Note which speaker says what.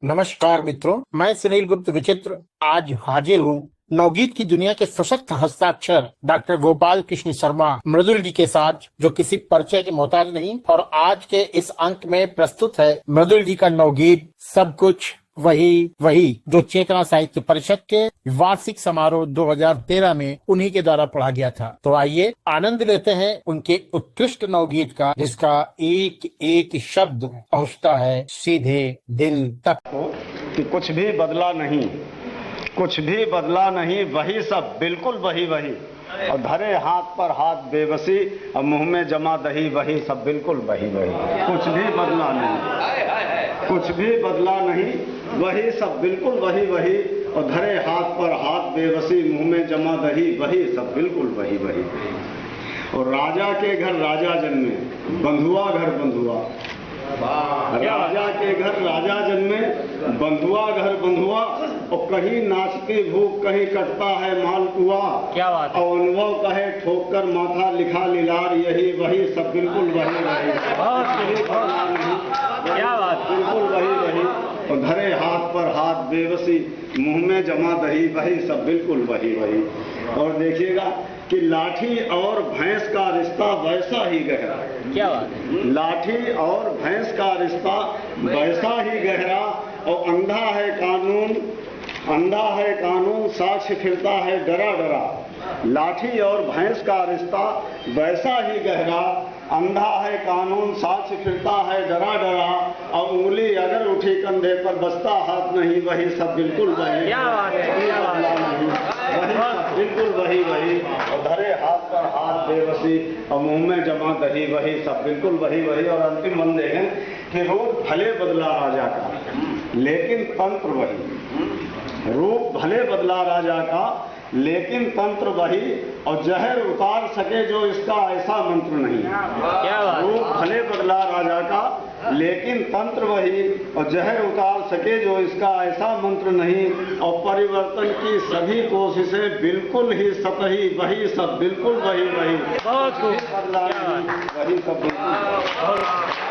Speaker 1: नमस्कार मित्रों, मैं सुनील गुप्त विचित्र आज हाजिर हूँ नवगीत की दुनिया के सशक्त हस्ताक्षर डॉक्टर गोपाल कृष्ण शर्मा मृदुल जी के साथ, जो किसी परिचय के मोहताज नहीं। और आज के इस अंक में प्रस्तुत है मृदुल जी का नवगीत सब कुछ वही वही, जो चेतना साहित्य परिषद के वार्षिक समारोह 2013 में उन्हीं के द्वारा पढ़ा गया था। तो आइए आनंद लेते हैं उनके उत्कृष्ट नवगीत का, जिसका एक एक शब्द पहुंचता है सीधे दिल तक।
Speaker 2: कि कुछ भी बदला नहीं, कुछ भी बदला नहीं, वही सब बिल्कुल वही वही, और धरे हाथ पर हाथ बेबसी और मुंह में जमा दही, वही सब बिल्कुल वही वही। कुछ भी बदला नहीं, कुछ भी बदला नहीं, वही सब बिल्कुल वही वही, और धरे हाथ पर हाथ बेबसी मुंह में जमा दही, वही सब बिल्कुल वही वही। और राजा के घर राजा जन्मे, बंधुआ घर बंधुआ, राजा के घर राजा जन्मे, बंधुआ घर बंधुआ, और कहीं नाचती भूख कहीं कटता है मालपुआ।
Speaker 1: क्या बात है।
Speaker 2: और अनुभव कहे ठोक कर माथा लिखा लीलार, यही वही सब बिल्कुल वही वही।
Speaker 1: क्या बात,
Speaker 2: बिल्कुल वही वही, और धरे हाथ पर हाथ बेबसी मुंह में जमा दही, वही सब बिल्कुल वही वही। और देखिएगा कि लाठी और भैंस का रिश्ता वैसा ही गहरा।
Speaker 1: क्या बात है।
Speaker 2: लाठी और भैंस का रिश्ता वैसा ही गहरा, और अंधा है कानून, अंधा है कानून, साक्ष्य फिरता है डरा डरा। लाठी और भैंस का रिश्ता वैसा ही गहरा, अंधा है कानून, साक्ष्य फिरता है डरा डरा, और उंगली अगर उठी कंधे पर बचता हाथ नहीं, वही सब बिल्कुल वही।
Speaker 1: क्या बात है।
Speaker 2: वही सब बिल्कुल वही वही, और धरे हाथ पर हाथ बेबसी और मुंह में जमा दही, वही सब बिल्कुल वही वही। और अंतिम बंद देखें कि रूप भले बदला राजा का, लेकिन तंत्र वही। रूप भले बदला राजा का, लेकिन तंत्र वही, और जहर उतार सके जो इसका ऐसा मंत्र नहीं।
Speaker 1: क्या बात।
Speaker 2: रूप भले बदला राजा का, लेकिन तंत्र वही, और जहर उतार सके जो इसका ऐसा मंत्र नहीं। और परिवर्तन की सभी कोशिशें बिल्कुल ही सतही, वही सब बिल्कुल वही वही।
Speaker 1: बहुत खूब।
Speaker 2: बदला नहीं, वही सब बिल्कुल।